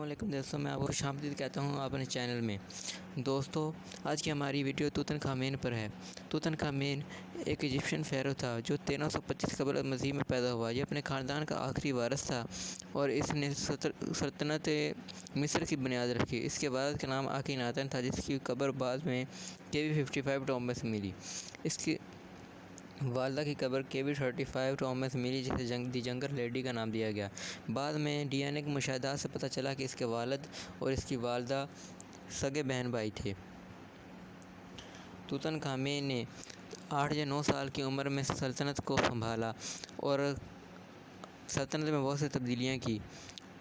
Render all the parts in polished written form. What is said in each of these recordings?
علیکم دوستوں، میں آپ کو خوش آمدید کہتا ہوں اپنے چینل میں۔ دوستو، آج کی ہماری ویڈیو توتن خامین پر ہے۔ توتن خامین ایک ایجپشین فیرو تھا جو 1325 قبل مسیح میں پیدا ہوا۔ یہ اپنے خاندان کا آخری وارث تھا اور اس نے سلطنت مصر کی بنیاد رکھی۔ اس کے والد کا نام آخی ناتن تھا، جس کی قبر بعد میں KV55 ٹوم میں ملی۔ اس کی والدہ کی قبر KV35 ٹوم میں ملی، جسے دی جنگر لیڈی کا نام دیا گیا۔ بعد میں DNA کے مشاہدات سے پتہ چلا کہ اس کے والد اور اس کی والدہ سگے بہن بھائی تھے۔ توتن خامین نے 8 یا 9 سال کی عمر میں سلطنت کو سنبھالا اور سلطنت میں بہت سی تبدیلیاں کی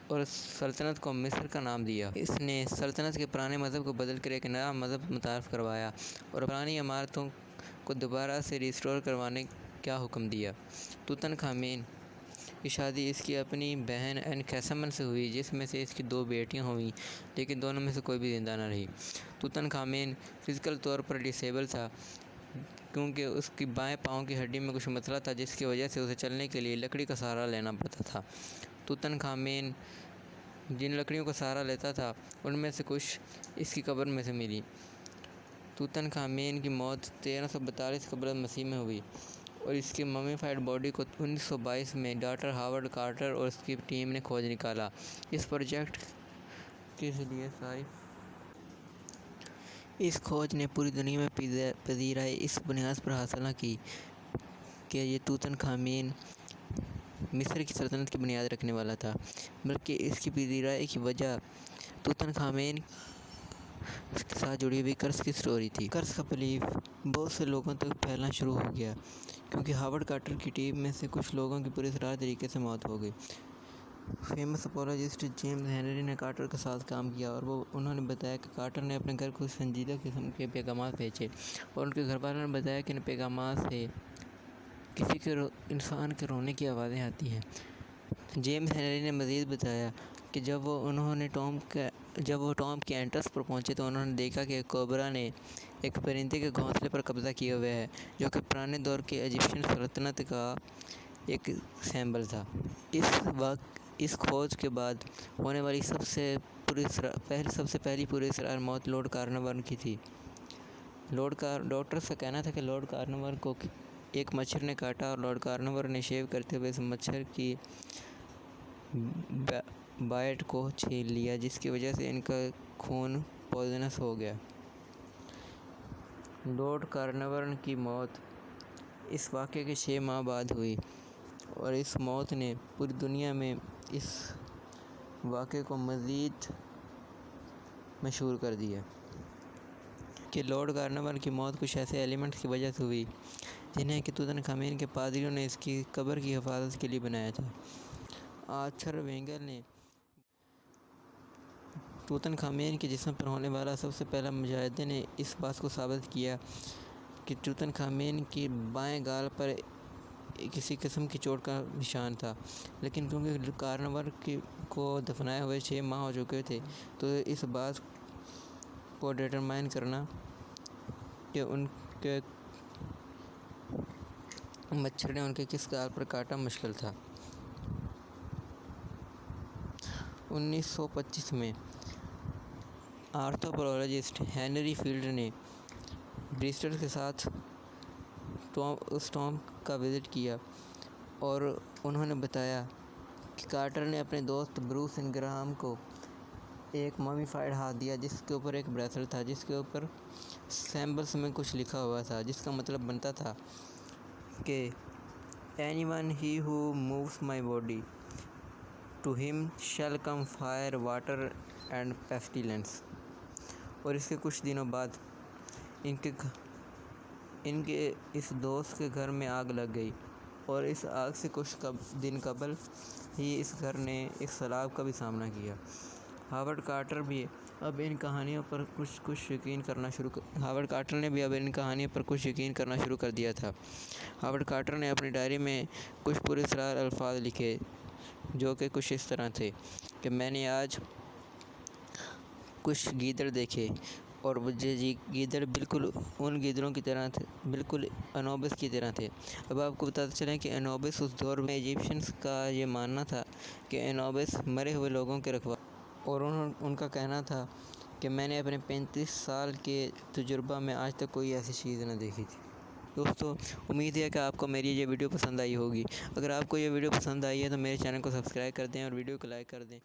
اور سلطنت کو مصر کا نام دیا۔ اس نے سلطنت کے پرانے مذہب کو بدل کر ایک نیا مذہب متعارف کروایا اور پرانی عمارتوں کو دوبارہ سے ریسٹور کروانے کا حکم دیا۔ توتن خامین کی شادی اس کی اپنی بہن انکھیسمن سے ہوئی، جس میں سے اس کی 2 بیٹیاں ہوئیں، لیکن دونوں میں سے کوئی بھی زندہ نہ رہی۔ توتن خامین فزیکل طور پر ڈسیبل تھا کیونکہ اس کی بائیں پاؤں کی ہڈی میں کچھ مسئلہ تھا، جس کی وجہ سے اسے چلنے کے لیے لکڑی کا سہارا لینا پڑتا تھا۔ توتن خامین جن لکڑیوں کا سہارا لیتا تھا ان میں سے کچھ اس کی قبر میں سے ملی۔ توتن خامین کی موت 1342 قبل مسیح میں ہوئی اور اس کی ممیفائڈ باڈی کو 1922 میں ڈاکٹر ہاورڈ کارٹر اور اس کی ٹیم نے کھوج نکالا۔ اس پروجیکٹ کے لیے اس کھوج نے پوری دنیا میں پذیرائی اس بنیاد پر حاصل نہ کی کہ یہ توتن خامین مصر کی سلطنت کی بنیاد رکھنے والا تھا، بلکہ اس کی پذیرائی کی وجہ توتن خامین کے ساتھ جڑی ہوئی قرص کی سٹوری تھی۔ قرص کا بلیف بہت سے لوگوں تک پھیلنا شروع ہو گیا کیونکہ ہاورڈ کارٹر کی ٹیم میں سے کچھ لوگوں کی پراسرار طریقے سے موت ہو گئی۔ فیمس اپولوجسٹ جیمز ہنری نے کارٹر کے ساتھ کام کیا اور انہوں نے بتایا کہ کارٹر نے اپنے گھر کچھ سنجیدہ قسم کے پیغامات بھیجے اور ان کے گھر والوں نے بتایا کہ ان پیغامات سے کسی انسان کے رونے کی آوازیں آتی ہیں۔ جیمز ہنری نے مزید بتایا کہ جب وہ ٹام کے اینٹرس پر پہنچے تو انہوں نے دیکھا کہ کوبرا نے ایک پرندے کے گھونسلے پر قبضہ کیے ہوئے ہے، جو کہ پرانے دور کے ایجپشین سلطنت کا ایک سمبل تھا۔ اس کھوج کے بعد ہونے والی سب سے پہلی پراسرار موت لارڈ کارنواون کی تھی۔ ڈاکٹرز کا کہنا تھا کہ لارڈ کارنواون کو ایک مچھر نے کاٹا اور لارڈ کارنواون نے شیو کرتے ہوئے اس مچھر کی بائٹ کو چھین لیا، جس کی وجہ سے ان کا خون پوائزنس ہو گیا۔ لارڈ کارنواون کی موت اس واقعے کے 6 ماہ بعد ہوئی اور اس موت نے پوری دنیا میں اس واقعے کو مزید مشہور کر دیا کہ لارڈ کارنواون کی موت کچھ ایسے ایلیمنٹس کی وجہ سے ہوئی جنہیں کہ توتن خامین کے پادریوں نے اس کی قبر کی حفاظت کے لیے بنایا تھا۔ آرتھر وینگر نے توتن خامین کے جسم پر ہونے والا سب سے پہلا مشاہدے نے اس بات کو ثابت کیا کہ توتن خامین کی بائیں گال پر کسی قسم کی چوٹ کا نشان تھا، لیکن کیونکہ کارنواون کو دفنائے ہوئے 6 ماہ ہو چکے تھے تو اس بات کو ڈٹرمائن کرنا کہ ان کے مچھر نے ان کے کس گال پر کاٹا مشکل تھا۔ 1925 میں آرتھروپولوجسٹ ہنری فیلڈ نے برسٹل کے ساتھ اس ٹام کا وزٹ کیا اور انہوں نے بتایا کہ کارٹر نے اپنے دوست بروس انگرہام کو ایک ممیفائڈ ہاتھ دیا جس کے اوپر ایک بریسلٹ تھا، جس کے اوپر سمبلز میں کچھ لکھا ہوا تھا، جس کا مطلب بنتا تھا کہ "Anyone he who moves my body, to him shall come fire, water and pestilence"۔ اور اس کے کچھ دنوں بعد ان کے اس دوست کے گھر میں آگ لگ گئی اور اس آگ سے کچھ دن قبل ہی اس گھر نے ایک سیلاب کا بھی سامنا کیا۔ ہاورڈ کارٹر نے بھی اب ان کہانیوں پر کچھ یقین کرنا شروع کر دیا تھا۔ ہاورڈ کارٹر نے اپنی ڈائری میں کچھ پراسرار الفاظ لکھے جو کہ کچھ اس طرح تھے کہ "میں نے آج کچھ گیدڑ دیکھے اور وہ گیدڑ بالکل ان گیدڑوں کی طرح تھے، بالکل انوبس کی طرح تھے"۔ اب آپ کو بتاتے چلیں کہ انوبس اس دور میں ایجپشینز کا یہ ماننا تھا کہ انوبس مرے ہوئے لوگوں کے رکھوالا اور ان کا کہنا تھا کہ میں نے اپنے 35 سال کے تجربہ میں آج تک کوئی ایسی چیز نہ دیکھی تھی۔ دوستو، امید ہے کہ آپ کو میری یہ ویڈیو پسند آئی ہوگی۔ اگر آپ کو یہ ویڈیو پسند آئی ہے تو میرے چینل کو سبسکرائب کر دیں اور ویڈیو کو لائک کر دیں۔